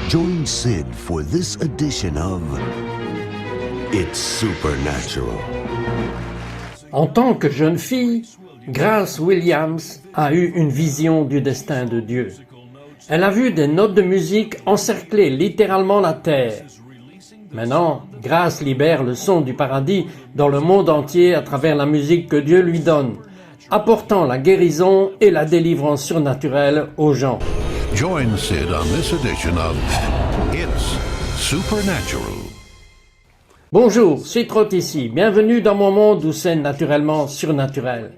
Join Sid for this edition of It's Supernatural. En tant que jeune fille, Grace Williams a eu une vision du destin de Dieu. Elle a vu des notes de musique encercler littéralement la terre. Maintenant, Grace libère le son du paradis dans le monde entier à travers la musique que Dieu lui donne, apportant la guérison et la délivrance surnaturelle aux gens. Join Sid on this edition of It's Supernatural. Bonjour, c'est Trott ici. Bienvenue dans mon monde où c'est naturellement surnaturel.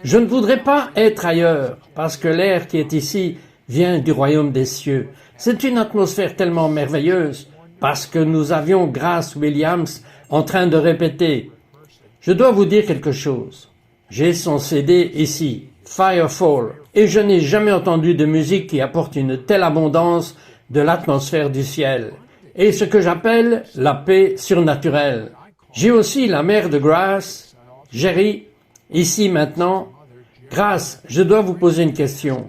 Je ne voudrais pas être ailleurs, parce que l'air qui est ici vient du royaume des cieux. C'est une atmosphère tellement merveilleuse, parce que nous avions Grace Williams en train de répéter. Je dois vous dire quelque chose. J'ai son CD ici, Firefall, et je n'ai jamais entendu de musique qui apporte une telle abondance de l'atmosphère du ciel, et ce que j'appelle la paix surnaturelle. J'ai aussi la mère de Grace, Jerry, ici maintenant. Grace, je dois vous poser une question.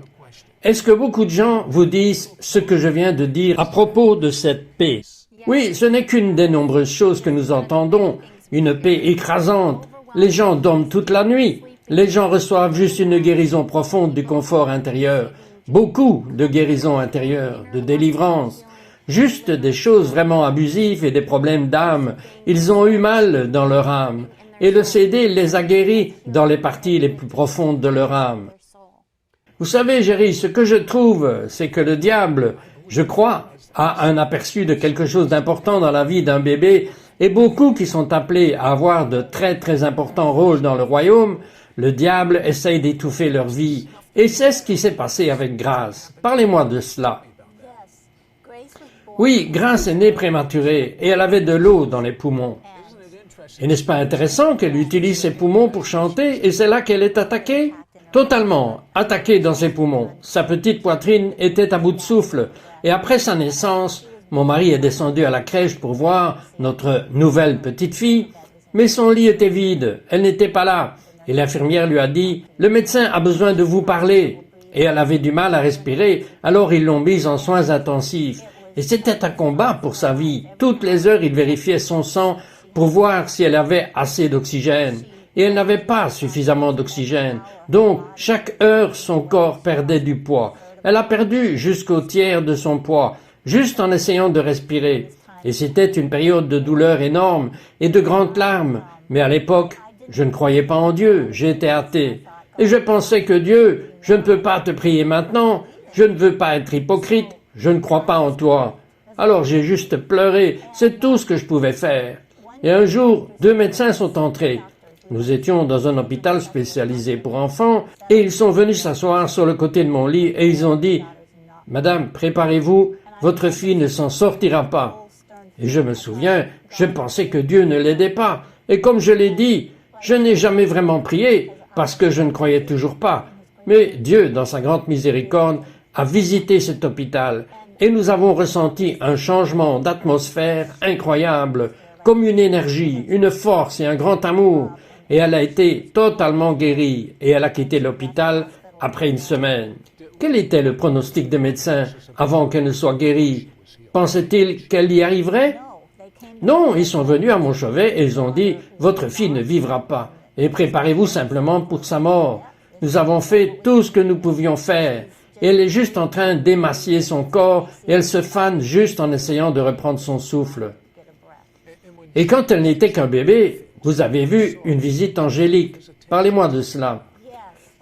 Est-ce que beaucoup de gens vous disent ce que je viens de dire à propos de cette paix? Oui, ce n'est qu'une des nombreuses choses que nous entendons, une paix écrasante. Les gens dorment toute la nuit. Les gens reçoivent juste une guérison profonde du confort intérieur. Beaucoup de guérison intérieure, de délivrance. Juste des choses vraiment abusives et des problèmes d'âme. Ils ont eu mal dans leur âme. Et le CD les a guéris dans les parties les plus profondes de leur âme. Vous savez, Jerry, ce que je trouve, c'est que le diable, je crois, a un aperçu de quelque chose d'important dans la vie d'un bébé, et beaucoup qui sont appelés à avoir de très très importants rôles dans le royaume, le diable essaye d'étouffer leur vie. Et c'est ce qui s'est passé avec Grace. Parlez-moi de cela. Oui, Grace est née prématurée, et elle avait de l'eau dans les poumons. Et n'est-ce pas intéressant qu'elle utilise ses poumons pour chanter, et c'est là qu'elle est attaquée? Totalement attaquée dans ses poumons. Sa petite poitrine était à bout de souffle, et après sa naissance, mon mari est descendu à la crèche pour voir notre nouvelle petite fille, mais son lit était vide, elle n'était pas là, et l'infirmière lui a dit « Le médecin a besoin de vous parler ». Et elle avait du mal à respirer, alors ils l'ont mise en soins intensifs. Et c'était un combat pour sa vie. Toutes les heures, il vérifiait son sang pour voir si elle avait assez d'oxygène. Et elle n'avait pas suffisamment d'oxygène. Donc, chaque heure, son corps perdait du poids. Elle a perdu jusqu'au tiers de son poids, juste en essayant de respirer. Et c'était une période de douleur énorme et de grandes larmes. Mais à l'époque, je ne croyais pas en Dieu, j'étais athée. Et je pensais que Dieu, je ne peux pas te prier maintenant, je ne veux pas être hypocrite, je ne crois pas en toi. Alors j'ai juste pleuré, c'est tout ce que je pouvais faire. Et un jour, 2 médecins sont entrés. Nous étions dans un hôpital spécialisé pour enfants, et ils sont venus s'asseoir sur le côté de mon lit, et ils ont dit « Madame, préparez-vous, votre fille ne s'en sortira pas. » Et je me souviens, je pensais que Dieu ne l'aidait pas. Et comme je l'ai dit, je n'ai jamais vraiment prié, parce que je ne croyais toujours pas. Mais Dieu, dans sa grande miséricorde, a visité cet hôpital, et nous avons ressenti un changement d'atmosphère incroyable, comme une énergie, une force et un grand amour. Et elle a été totalement guérie, et elle a quitté l'hôpital après une semaine. Quel était le pronostic des médecins avant qu'elle ne soit guérie? Pensaient-ils qu'elle y arriverait? Non, ils sont venus à mon chevet et ils ont dit « Votre fille ne vivra pas, et préparez-vous simplement pour sa mort. » Nous avons fait tout ce que nous pouvions faire, et elle est juste en train d'émacier son corps, et elle se fane juste en essayant de reprendre son souffle. Et quand elle n'était qu'un bébé, vous avez vu une visite angélique. Parlez-moi de cela.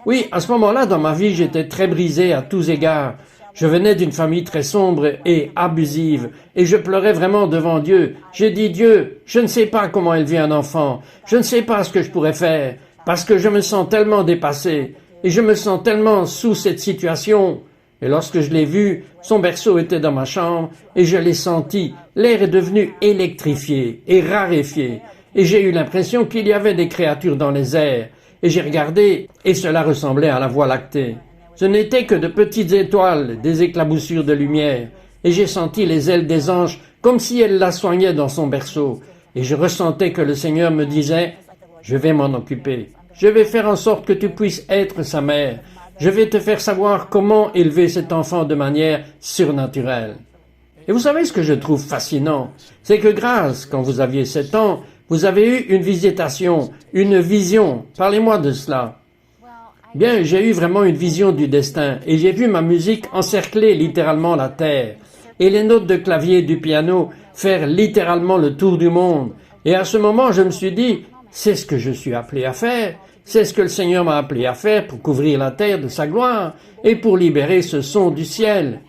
Oui, à ce moment-là, dans ma vie, j'étais très brisé à tous égards. Je venais d'une famille très sombre et abusive, et je pleurais vraiment devant Dieu. J'ai dit, Dieu, je ne sais pas comment élever un enfant, je ne sais pas ce que je pourrais faire, parce que je me sens tellement dépassé, et je me sens tellement sous cette situation. Et lorsque je l'ai vu, son berceau était dans ma chambre, et je l'ai senti, l'air est devenu électrifié et raréfié, et j'ai eu l'impression qu'il y avait des créatures dans les airs, et j'ai regardé, et cela ressemblait à la Voie lactée. Ce n'étaient que de petites étoiles, des éclaboussures de lumière, et j'ai senti les ailes des anges comme si elles la soignaient dans son berceau, et je ressentais que le Seigneur me disait « Je vais m'en occuper, je vais faire en sorte que tu puisses être sa mère, je vais te faire savoir comment élever cet enfant de manière surnaturelle. » Et vous savez ce que je trouve fascinant? C'est que grâce, quand vous aviez 7 ans, vous avez eu une visitation, une vision. Parlez-moi de cela. Bien, j'ai eu vraiment une vision du destin et j'ai vu ma musique encercler littéralement la terre et les notes de clavier du piano faire littéralement le tour du monde. Et à ce moment, je me suis dit, c'est ce que je suis appelé à faire, c'est ce que le Seigneur m'a appelé à faire pour couvrir la terre de sa gloire et pour libérer ce son du ciel.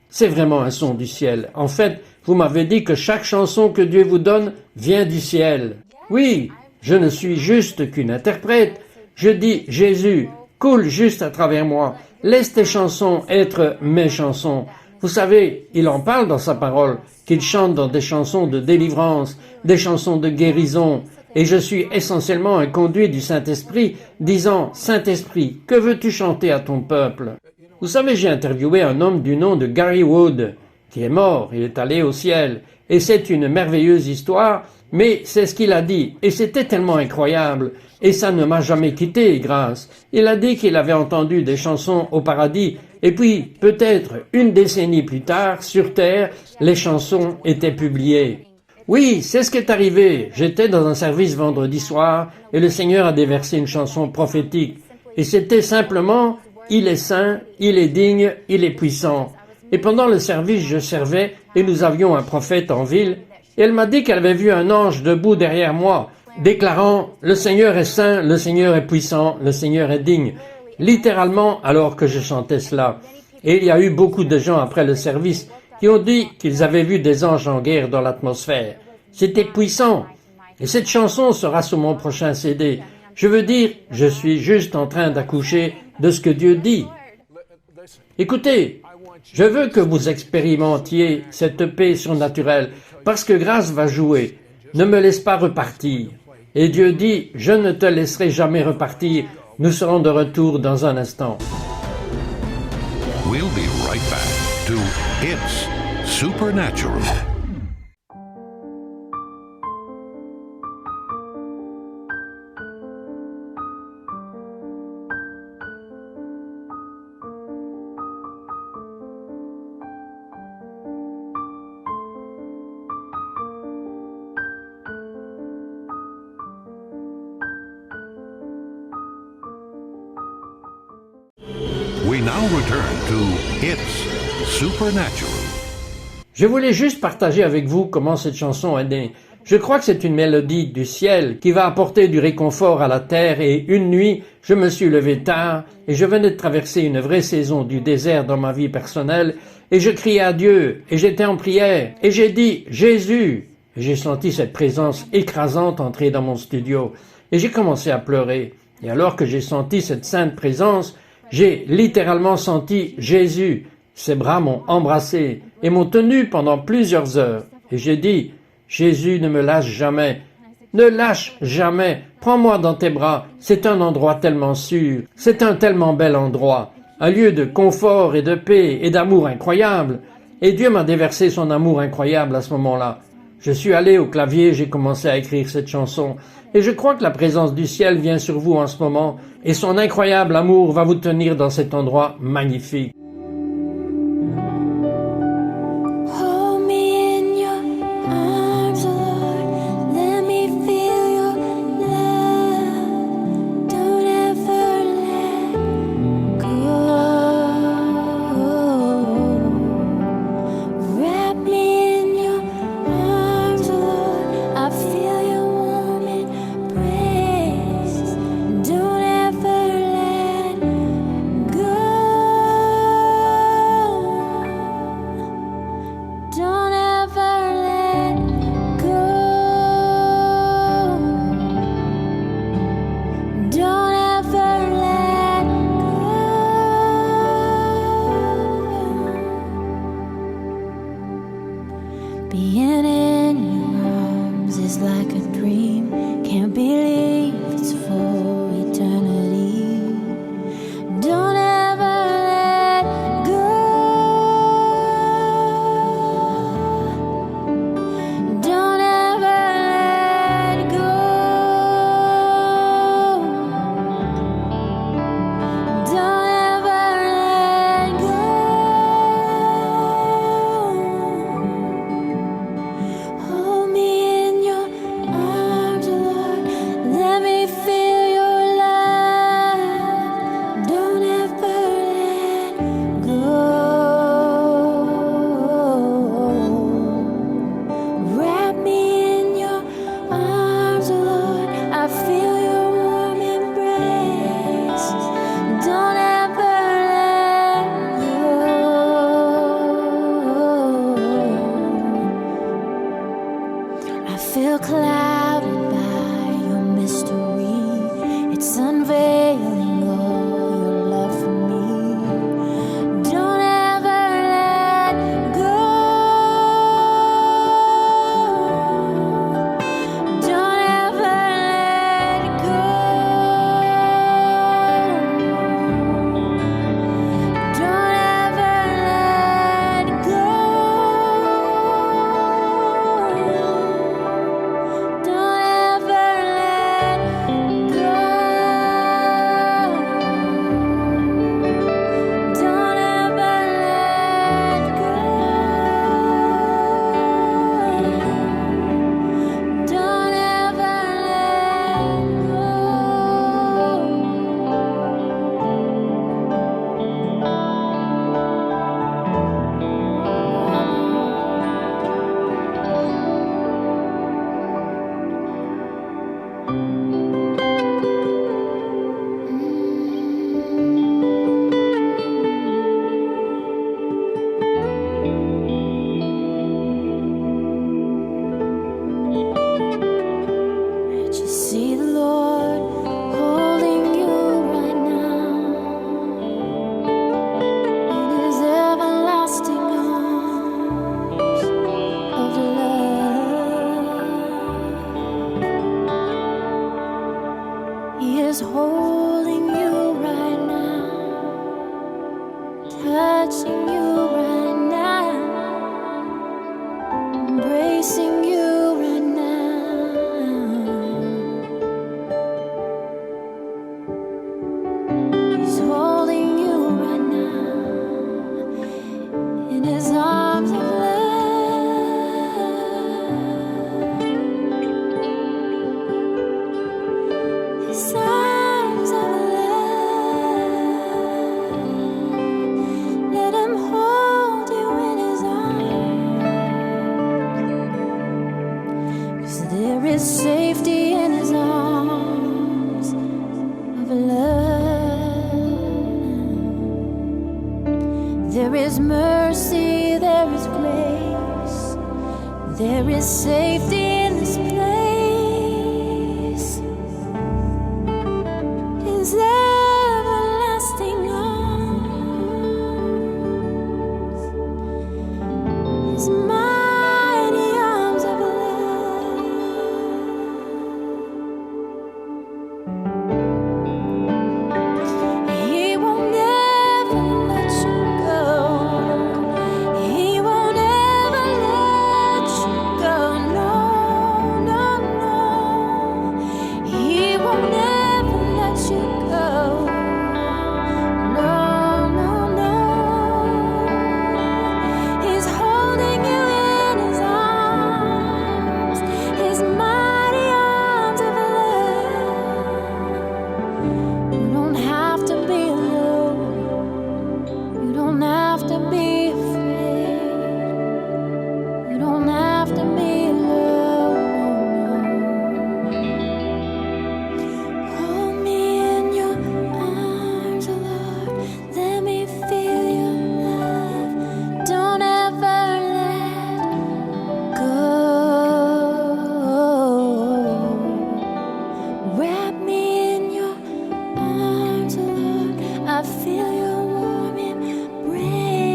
C'est vraiment un son du ciel. En fait, vous m'avez dit que chaque chanson que Dieu vous donne vient du ciel. Oui, je ne suis juste qu'une interprète. Je dis, Jésus, coule juste à travers moi. Laisse tes chansons être mes chansons. Vous savez, il en parle dans sa parole, qu'il chante dans des chansons de délivrance, des chansons de guérison. Et je suis essentiellement un conduit du Saint-Esprit, disant, Saint-Esprit, que veux-tu chanter à ton peuple? Vous savez, j'ai interviewé un homme du nom de Gary Wood, qui est mort, il est allé au ciel. Et c'est une merveilleuse histoire, mais c'est ce qu'il a dit. Et c'était tellement incroyable. Et ça ne m'a jamais quitté, grâce. Il a dit qu'il avait entendu des chansons au paradis. Et puis, peut-être une décennie plus tard, sur Terre, les chansons étaient publiées. Oui, c'est ce qui est arrivé. J'étais dans un service vendredi soir et le Seigneur a déversé une chanson prophétique. Et c'était simplement « Il est saint, il est digne, il est puissant ». Et pendant le service, je servais et nous avions un prophète en ville. Et elle m'a dit qu'elle avait vu un ange debout derrière moi, déclarant « Le Seigneur est saint, le Seigneur est puissant, le Seigneur est digne ». Littéralement alors que je chantais cela. Et il y a eu beaucoup de gens après le service qui ont dit qu'ils avaient vu des anges en guerre dans l'atmosphère. C'était puissant. Et cette chanson sera sur mon prochain CD. Je veux dire, je suis juste en train d'accoucher de ce que Dieu dit. Écoutez, je veux que vous expérimentiez cette paix surnaturelle, parce que grâce va jouer. Ne me laisse pas repartir. Et Dieu dit, je ne te laisserai jamais repartir. Nous serons de retour dans un instant. We'll be right back to It's Supernatural. We now return to It's Supernatural. Je voulais juste partager avec vous comment cette chanson est née. Je crois que c'est une mélodie du ciel qui va apporter du réconfort à la terre et une nuit, je me suis levé tard et je venais de traverser une vraie saison du désert dans ma vie personnelle et je criais à Dieu et j'étais en prière et j'ai dit « Jésus !» et j'ai senti cette présence écrasante entrer dans mon studio et j'ai commencé à pleurer. Et alors que j'ai senti cette sainte présence, j'ai littéralement senti Jésus. Ses bras m'ont embrassé et m'ont tenu pendant plusieurs heures. Et j'ai dit, Jésus, ne me lâche jamais. Ne lâche jamais. Prends-moi dans tes bras. C'est un endroit tellement sûr. C'est un tellement bel endroit. Un lieu de confort et de paix et d'amour incroyable. Et Dieu m'a déversé son amour incroyable à ce moment-là. Je suis allé au clavier, j'ai commencé à écrire cette chanson. Et je crois que la présence du ciel vient sur vous en ce moment. Et son incroyable amour va vous tenir dans cet endroit magnifique. Being in your arms is like a dream. Can't believe it's for eternity. Don't ever let go. Don't ever let go. Don't ever let go. clouded by your mystery. It's unveiling all your love for me. Don't ever let go. Don't ever let go. Don't ever let go. Don't ever let go. Don't ever let go. Don't ever Did you see the Lord holding you right now in His everlasting arms of love? He is holding you right now, touching you right now, embracing you right now. He's holding you right now in His arms of love. His arms of love. Let Him hold you in His arms. 'Cause there is safety in His arms of love. There is mercy, there is grace, there is safety in this place. His everlasting arms, His mighty arms of love. He won't never let you go. He won't ever let you go. No, no, no. He won't ever let you go. No, no, no. He's holding you in His arms, His mighty arms of love. You don't have to be alone. You don't have to be afraid. You don't have to be alone. Hold me in your arms, Lord. Let me feel your love. Don't ever let go. Wrap me in your arms, Lord. I feel your warm embrace.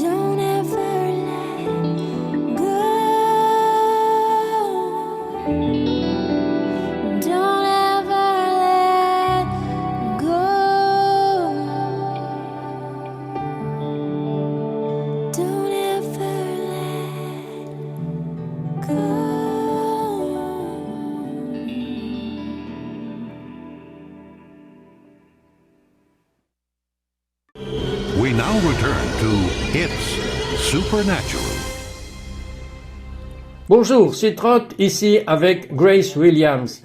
Don't ever let go. Don't ever let go. Don't ever let go. We now return to It's Supernatural. Bonjour, c'est Trott ici avec Grace Williams.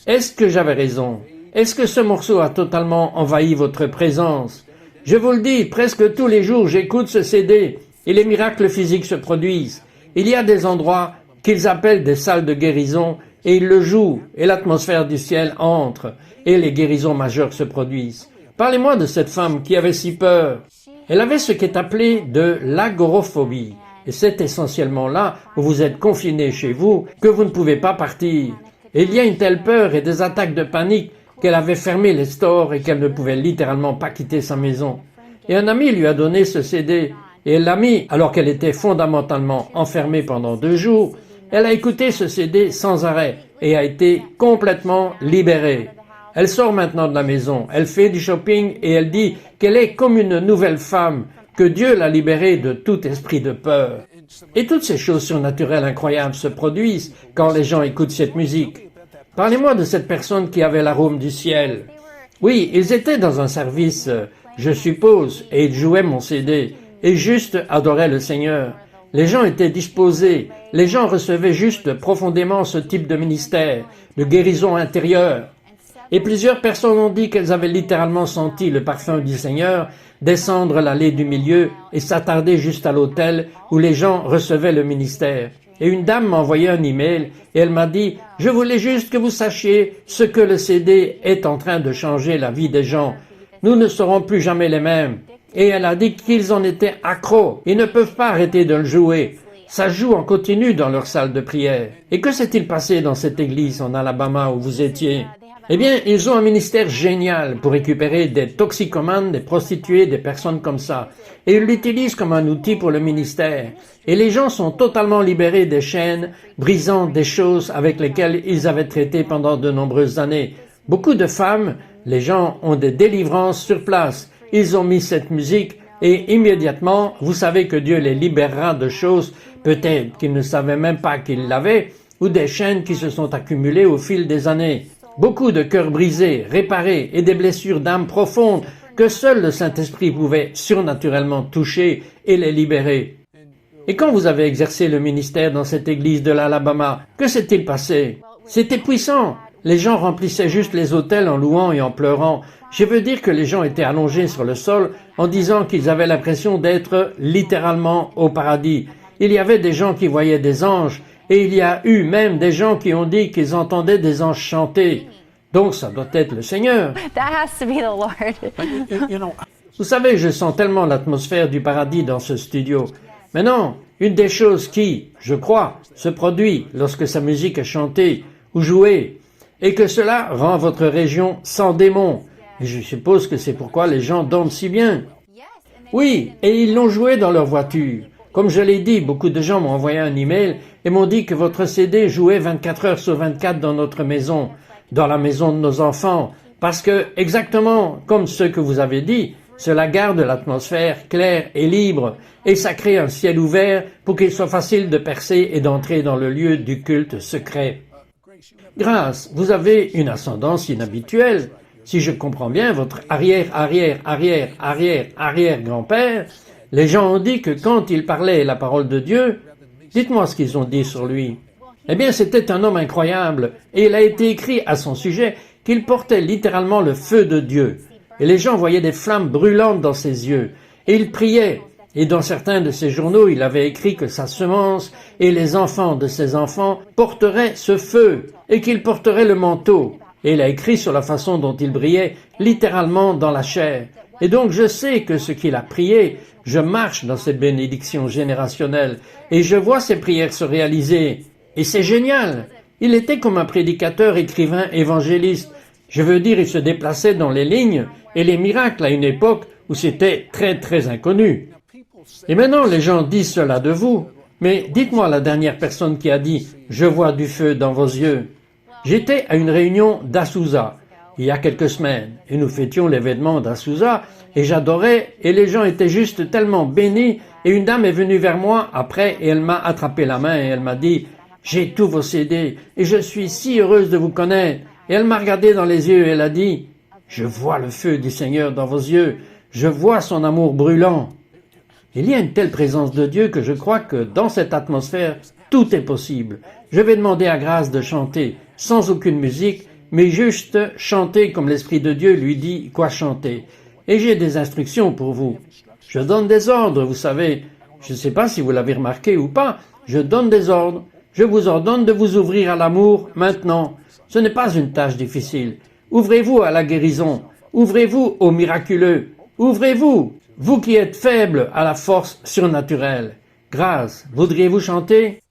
Est-ce que j'avais raison? Est-ce que ce morceau a totalement envahi votre présence? Je vous le dis, presque tous les jours j'écoute ce CD et les miracles physiques se produisent. Il y a des endroits qu'ils appellent des salles de guérison et ils le jouent et l'atmosphère du ciel entre et les guérisons majeures se produisent. Parlez-moi de cette femme qui avait si peur. Elle avait ce qui est appelé de l'agoraphobie. Et c'est essentiellement là où vous êtes confiné chez vous que vous ne pouvez pas partir. Et il y a une telle peur et des attaques de panique qu'elle avait fermé les stores et qu'elle ne pouvait littéralement pas quitter sa maison. Et un ami lui a donné ce CD et elle l'a mis alors qu'elle était fondamentalement enfermée pendant 2 jours. Elle a écouté ce CD sans arrêt et a été complètement libérée. Elle sort maintenant de la maison, elle fait du shopping et elle dit qu'elle est comme une nouvelle femme, que Dieu l'a libérée de tout esprit de peur. Et toutes ces choses surnaturelles incroyables se produisent quand les gens écoutent cette musique. Parlez-moi de cette personne qui avait l'arôme du ciel. Oui, ils étaient dans un service, je suppose, et ils jouaient mon CD, et juste adoraient le Seigneur. Les gens étaient disposés, les gens recevaient juste profondément ce type de ministère, de guérison intérieure. Et plusieurs personnes ont dit qu'elles avaient littéralement senti le parfum du Seigneur descendre l'allée du milieu et s'attarder juste à l'autel où les gens recevaient le ministère. Et une dame m'a envoyé un email et elle m'a dit « Je voulais juste que vous sachiez ce que le CD est en train de changer la vie des gens. Nous ne serons plus jamais les mêmes. » Et elle a dit qu'ils en étaient accros. Ils ne peuvent pas arrêter de le jouer. Ça joue en continu dans leur salle de prière. Et que s'est-il passé dans cette église en Alabama où vous étiez? Eh bien, ils ont un ministère génial pour récupérer des toxicomanes, des prostituées, des personnes comme ça. Et ils l'utilisent comme un outil pour le ministère. Et les gens sont totalement libérés des chaînes, brisant des choses avec lesquelles ils avaient traité pendant de nombreuses années. Beaucoup de femmes, les gens ont des délivrances sur place. Ils ont mis cette musique et immédiatement, vous savez que Dieu les libérera de choses peut-être qu'ils ne savaient même pas qu'ils l'avaient, ou des chaînes qui se sont accumulées au fil des années. Beaucoup de cœurs brisés, réparés et des blessures d'âme profondes que seul le Saint-Esprit pouvait surnaturellement toucher et les libérer. Et quand vous avez exercé le ministère dans cette église de l'Alabama, que s'est-il passé? C'était puissant. Les gens remplissaient juste les autels en louant et en pleurant. Je veux dire que les gens étaient allongés sur le sol en disant qu'ils avaient l'impression d'être littéralement au paradis. Il y avait des gens qui voyaient des anges et il y a eu même des gens qui ont dit qu'ils entendaient des anges chanter. Donc ça doit être le Seigneur. That has to be the Lord. Vous savez, je sens tellement l'atmosphère du paradis dans ce studio. Maintenant, une des choses qui, je crois, se produit lorsque sa musique est chantée ou jouée, et que cela rend votre région sans démons. Et je suppose que c'est pourquoi les gens dorment si bien. Oui, et ils l'ont joué dans leur voiture. Comme je l'ai dit, beaucoup de gens m'ont envoyé un email et m'ont dit que votre CD jouait 24 heures sur 24 dans notre maison, dans la maison de nos enfants, parce que, exactement comme ce que vous avez dit, cela garde l'atmosphère claire et libre, et ça crée un ciel ouvert pour qu'il soit facile de percer et d'entrer dans le lieu du culte secret. Grâce, vous avez une ascendance inhabituelle. Si je comprends bien, votre arrière-grand-père, les gens ont dit que quand il parlait la parole de Dieu, dites-moi ce qu'ils ont dit sur lui. Eh bien, c'était un homme incroyable, et il a été écrit à son sujet qu'il portait littéralement le feu de Dieu. Et les gens voyaient des flammes brûlantes dans ses yeux, et il priait. Et dans certains de ses journaux, il avait écrit que sa semence et les enfants de ses enfants porteraient ce feu, et qu'il porterait le manteau. Et il a écrit sur la façon dont il brillait, littéralement dans la chair. Et donc je sais que ce qu'il a prié, je marche dans cette bénédiction générationnelle, et je vois ses prières se réaliser. Et c'est génial. Il était comme un prédicateur, écrivain, évangéliste. Je veux dire, il se déplaçait dans les lignes et les miracles à une époque où c'était très très inconnu. Et maintenant, les gens disent cela de vous. Mais dites-moi la dernière personne qui a dit « Je vois du feu dans vos yeux ». J'étais à une réunion d'Azusa il y a quelques semaines et nous fêtions l'événement d'Azusa et j'adorais et les gens étaient juste tellement bénis et une dame est venue vers moi après et elle m'a attrapé la main et elle m'a dit « J'ai tous vos CD et je suis si heureuse de vous connaître ». Et elle m'a regardé dans les yeux et elle a dit « Je vois le feu du Seigneur dans vos yeux, je vois son amour brûlant ». Il y a une telle présence de Dieu que je crois que dans cette atmosphère, tout est possible. Je vais demander à Grâce de chanter sans aucune musique, mais juste chanter comme l'Esprit de Dieu lui dit quoi chanter. Et j'ai des instructions pour vous. Je donne des ordres, vous savez. Je ne sais pas si vous l'avez remarqué ou pas, je donne des ordres. Je vous ordonne de vous ouvrir à l'amour maintenant. Ce n'est pas une tâche difficile. Ouvrez-vous à la guérison. Ouvrez-vous au miraculeux. Ouvrez-vous, vous qui êtes faible, à la force surnaturelle. grâce. Voudriez-vous chanter?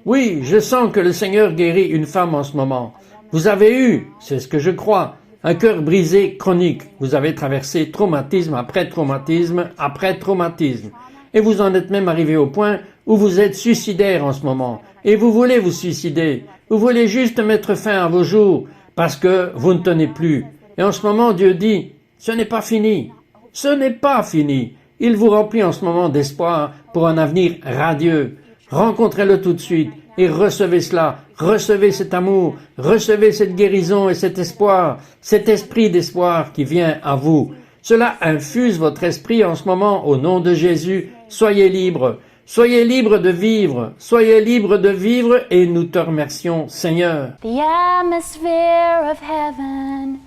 Oui, je sens que le Seigneur guérit une femme en ce moment. Vous avez eu, c'est ce que je crois, un cœur brisé chronique. Vous avez traversé traumatisme après traumatisme après traumatisme. Et vous en êtes même arrivé au point où vous êtes suicidaire en ce moment. Et vous voulez vous suicider. Vous voulez juste mettre fin à vos jours parce que vous ne tenez plus. Et en ce moment, Dieu dit, ce n'est pas fini. Ce n'est pas fini. Il vous remplit en ce moment d'espoir pour un avenir radieux. Rencontrez-le tout de suite et recevez cela. Recevez cet amour, recevez cette guérison et cet espoir, cet esprit d'espoir qui vient à vous. Cela infuse votre esprit en ce moment au nom de Jésus. Soyez libre. Soyez libre de vivre. Soyez libre de vivre et nous te remercions, Seigneur. The atmosphere of heaven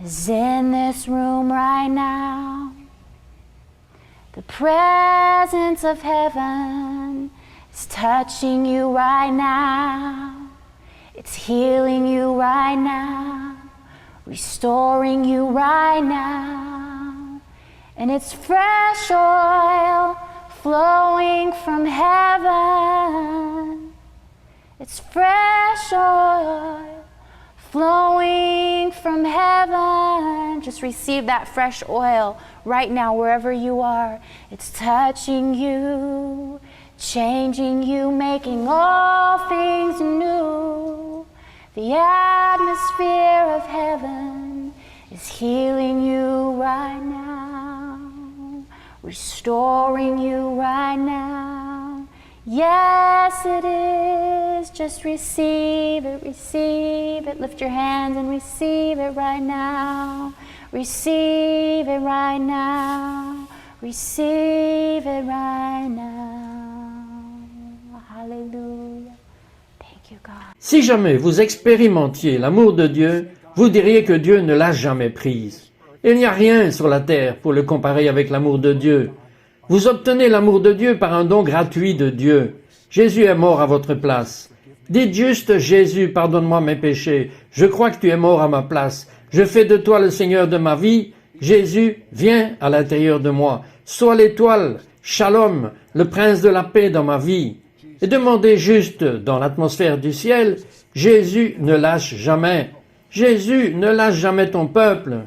is in this room right now. The presence of heaven is touching you right now. It's healing you right now, restoring you right now. And it's fresh oil flowing from heaven. It's fresh oil flowing from heaven. Just receive that fresh oil right now, wherever you are. It's touching you, changing you, making all things new. The atmosphere of heaven is healing you right now, restoring you right now. Yes, it is. Just receive it, receive it. Lift your hands and receive it right now. Receive it right now. Receive it right now. Hallelujah. Thank you, God. Si jamais vous expérimentiez l'amour de Dieu, vous diriez que Dieu ne l'a jamais prise. Il n'y a rien sur la terre pour le comparer avec l'amour de Dieu. Vous obtenez l'amour de Dieu par un don gratuit de Dieu. Jésus est mort à votre place. Dites juste, Jésus, pardonne-moi mes péchés. Je crois que tu es mort à ma place. Je fais de toi le Seigneur de ma vie. Jésus, viens à l'intérieur de moi. Sois l'étoile, Shalom, le prince de la paix dans ma vie. Et demandez juste, dans l'atmosphère du ciel, Jésus ne lâche jamais. Jésus ne lâche jamais ton peuple.